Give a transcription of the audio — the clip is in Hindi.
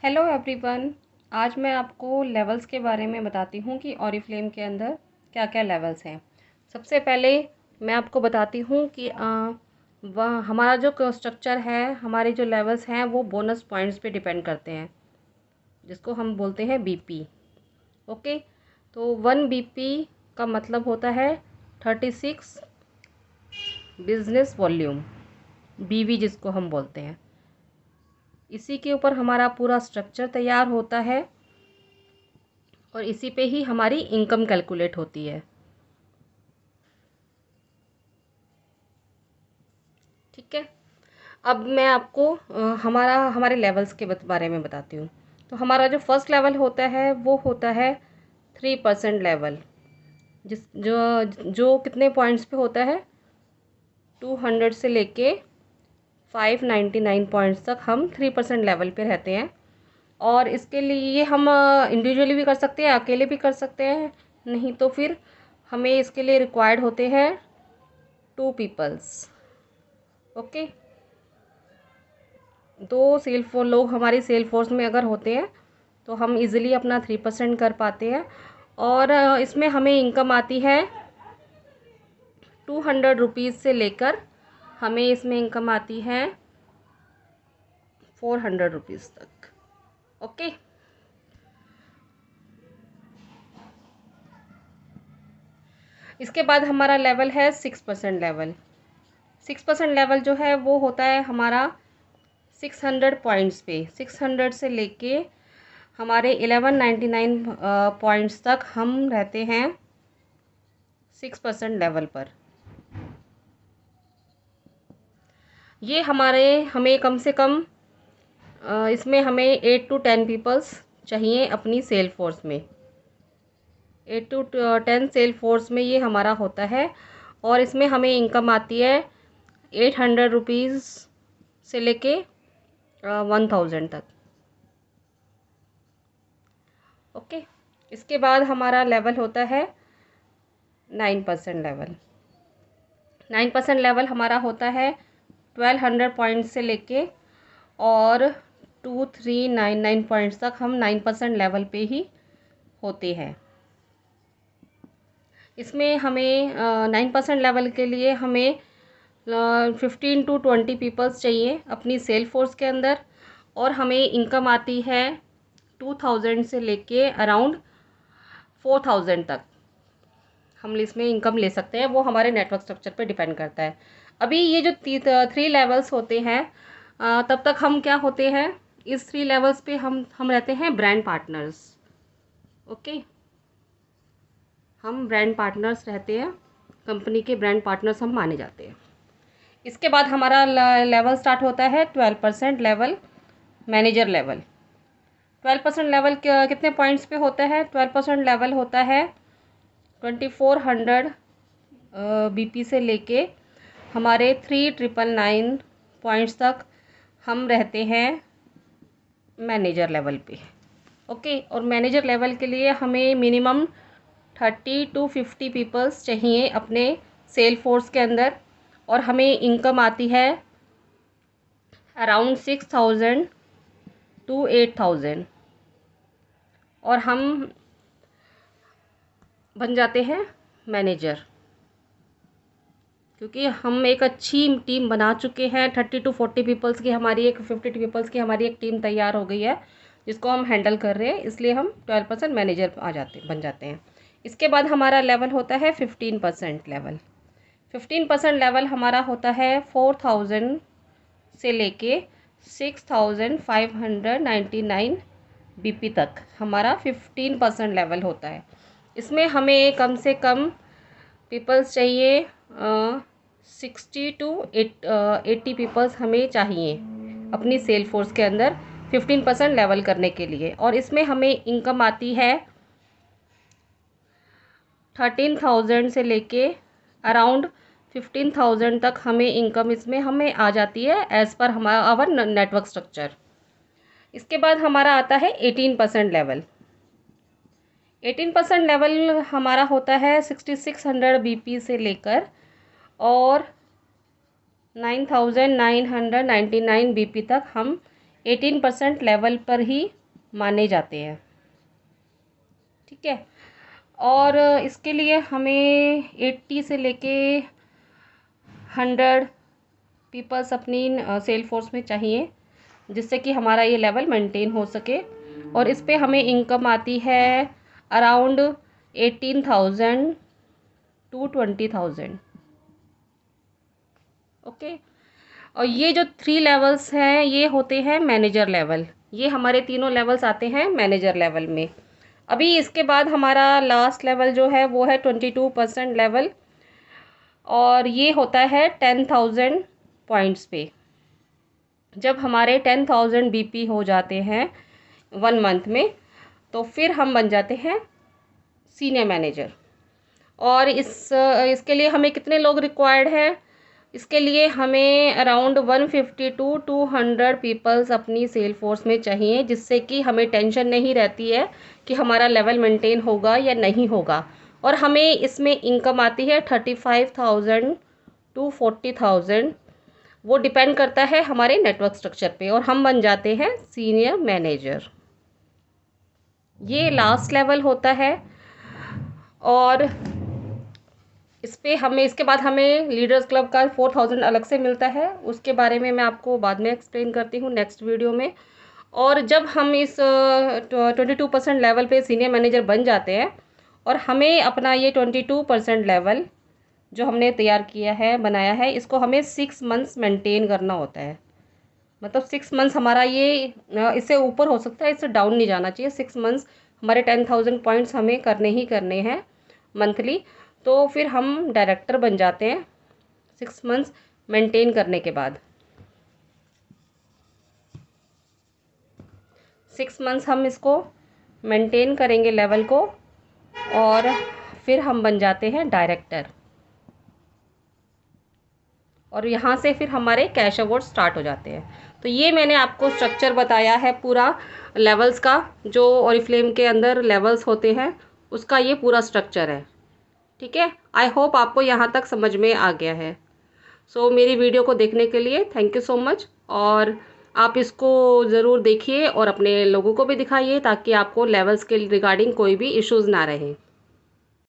Hello everyone. आज मैं आपको लेवल्स के बारे में बताती हूँ कि ऑरिफ्लेम के अंदर क्या क्या लेवल्स हैं। सबसे पहले मैं आपको बताती हूँ कि वह हमारा जो स्ट्रक्चर है, हमारे जो लेवल्स हैं वो बोनस पॉइंट्स पे डिपेंड करते हैं, जिसको हम बोलते हैं बीपी। ओके, तो 1 बीपी का मतलब होता है 36 बिजनेस वॉल्यूम, बीवी जिसको हम बोलते हैं। इसी के ऊपर हमारा पूरा स्ट्रक्चर तैयार होता है और इसी पे ही हमारी इनकम कैलकुलेट होती है। ठीक है, अब मैं आपको हमारे लेवल्स के बारे में बताती हूँ। तो हमारा जो फर्स्ट लेवल होता है वो होता है 3% लेवल, जिस जो जो कितने पॉइंट्स पे होता है, 200 से लेके 599 पॉइंट्स तक हम 3% लेवल पे रहते हैं। और इसके लिए हम इंडिविजुअली भी कर सकते हैं, अकेले भी कर सकते हैं, नहीं तो फिर हमें इसके लिए रिक्वायर्ड होते हैं 2 पीपल्स। ओके, दो लोग हमारी सेल फोर्स में अगर होते हैं तो हम इजीली अपना 3% कर पाते हैं। और इसमें हमें इनकम आती है 200 रुपीज़ से लेकर हमें इसमें इनकम आती है 400 रुपीज़ तक। ओके, इसके बाद हमारा लेवल है 6% लेवल। 6% लेवल जो है वो होता है हमारा 600 पॉइंट्स पे। 600 से लेके हमारे 1199 पॉइंट्स तक हम रहते हैं 6% लेवल पर। ये हमें कम से कम इसमें हमें 8 to 10 पीपल्स चाहिए अपनी सेल फोर्स में। 8 to 10 सेल फोर्स में ये हमारा होता है और इसमें हमें इनकम आती है 800 रुपीज़ से लेके 1000 तक। ओके, इसके बाद हमारा लेवल होता है 9% लेवल। 9% लेवल हमारा होता है 1200 पॉइंट से लेके और 2399 पॉइंट्स तक हम 9% लेवल पे ही होते हैं। इसमें हमें 9% लेवल के लिए हमें 15 to 20 पीपल्स चाहिए अपनी सेल फोर्स के अंदर। और हमें इनकम आती है 2000 से लेके अराउंड 4000 तक हम इसमें इनकम ले सकते हैं। वो हमारे नेटवर्क स्ट्रक्चर पे डिपेंड करता है। अभी ये जो 3 लेवल्स होते हैं, तब तक हम क्या होते हैं, इस 3 लेवल्स पे हम रहते हैं ब्रांड पार्टनर्स। ओके, हम ब्रांड पार्टनर्स रहते हैं, कंपनी के ब्रांड पार्टनर्स हम माने जाते हैं। इसके बाद हमारा लेवल स्टार्ट होता है 12% लेवल, मैनेजर लेवल। 12% लेवल कितने पॉइंट्स पे होता है? 12% लेवल होता है 2400 बीपी से लेके हमारे 3999 पॉइंट्स तक हम रहते हैं मैनेजर लेवल पे। ओके, और मैनेजर लेवल के लिए हमें मिनिमम 30 to 50 पीपल्स चाहिए अपने सेल फोर्स के अंदर। और हमें इनकम आती है अराउंड 6000 to 8000 और हम बन जाते हैं मैनेजर, क्योंकि हम एक अच्छी टीम बना चुके हैं। 30 to 40 पीपल्स की हमारी 50 पीपल्स की हमारी एक टीम तैयार हो गई है, जिसको हम हैंडल कर रहे हैं, इसलिए हम 12% मैनेजर बन जाते हैं। इसके बाद हमारा लेवल होता है 15% लेवल। 15% लेवल हमारा होता है 4000 से लेके 6599 बीपी तक हमारा 15% लेवल होता है। इसमें हमें कम से कम पीपल्स चाहिए, 60 to 80 पीपल्स हमें चाहिए अपनी सेल फोर्स के अंदर 15% लेवल करने के लिए। और इसमें हमें इनकम आती है 13,000 से लेके अराउंड 15,000 तक हमें इनकम इसमें हमें आ जाती है एज़ पर हमारा आवर नेटवर्क स्ट्रक्चर। इसके बाद हमारा आता है 18% लेवल। 18% लेवल हमारा होता है 6600 बीपी से लेकर और 9999 बीपी तक हम 18% लेवल पर ही माने जाते हैं। ठीक है, और इसके लिए हमें 80 से लेके 100 पीपल्स अपनी सेल फोर्स में चाहिए, जिससे कि हमारा ये लेवल मेंटेन हो सके। और इस पे हमें इनकम आती है अराउंड 18,000 to 20,000। ओके, और ये जो 3 लेवल्स हैं ये होते हैं मैनेजर लेवल। ये हमारे तीनों लेवल्स आते हैं मैनेजर लेवल में। अभी इसके बाद हमारा लास्ट लेवल जो है वो है 22% लेवल, और ये होता है 10,000 पॉइंट्स पे। जब हमारे 10,000 BP हो जाते हैं 1 मंथ में, तो फिर हम बन जाते हैं सीनियर मैनेजर। और इसके लिए हमें कितने लोग रिक्वायर्ड है? इसके लिए हमें अराउंड 150 to 200 पीपल्स अपनी सेल फोर्स में चाहिए, जिससे कि हमें टेंशन नहीं रहती है कि हमारा लेवल मेंटेन होगा या नहीं होगा। और हमें इसमें इनकम आती है 35,000 to 40,000। वो डिपेंड करता है हमारे नेटवर्क स्ट्रक्चर पे, और हम बन जाते हैं सीनियर मैनेजर। ये लास्ट लेवल होता है। और इस पे हमें इसके बाद हमें लीडर्स क्लब का 4,000 अलग से मिलता है। उसके बारे में मैं आपको बाद में एक्सप्लेन करती हूँ नेक्स्ट वीडियो में। और जब हम इस 22% लेवल पे सीनियर मैनेजर बन जाते हैं, और हमें अपना ये 22% लेवल जो हमने तैयार किया है, बनाया है, इसको हमें 6 मंथ्स मेंटेन करना होता है। मतलब 6 मंथ्स हमारा ये इससे ऊपर हो सकता है, इससे डाउन नहीं जाना चाहिए। 6 मंथ्स हमारे 10,000 पॉइंट्स हमें करने ही करने हैं मंथली। तो फिर हम डायरेक्टर बन जाते हैं 6 मंथ्स मेंटेन करने के बाद। 6 मंथ्स हम इसको मेंटेन करेंगे लेवल को, और फिर हम बन जाते हैं डायरेक्टर। और यहाँ से फिर हमारे कैश अवार्ड स्टार्ट हो जाते हैं। तो ये मैंने आपको स्ट्रक्चर बताया है पूरा लेवल्स का, जो ओरिफ्लेम के अंदर लेवल्स होते हैं उसका ये पूरा स्ट्रक्चर है। ठीक है, आई होप आपको यहाँ तक समझ में आ गया है। सो मेरी वीडियो को देखने के लिए थैंक यू सो मच। और आप इसको ज़रूर देखिए और अपने लोगों को भी दिखाइए, ताकि आपको लेवल्स के रिगार्डिंग कोई भी इश्यूज़ ना रहे।